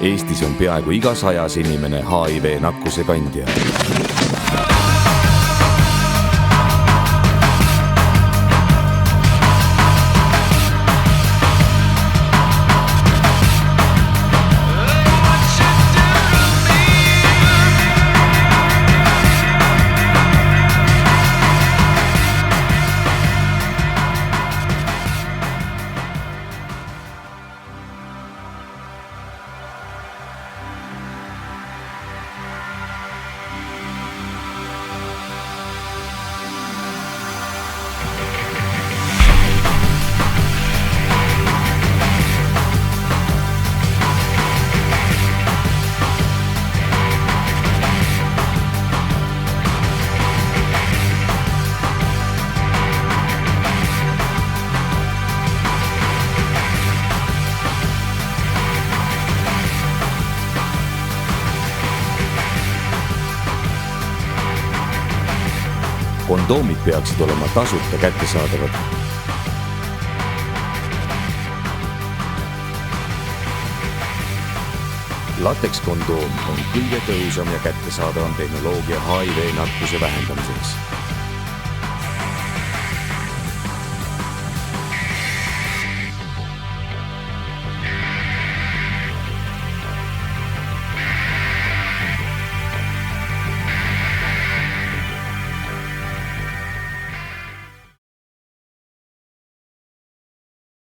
Eestis on peaaegu iga 100. inimene HIV nakkuse kandja. Kondoomid peaksid olema tasuta kättesaadavad. Lateks kondoom on kõige tõhusam ja kättesaadavam tehnoloogia HIV nakkuse vähendamiseks.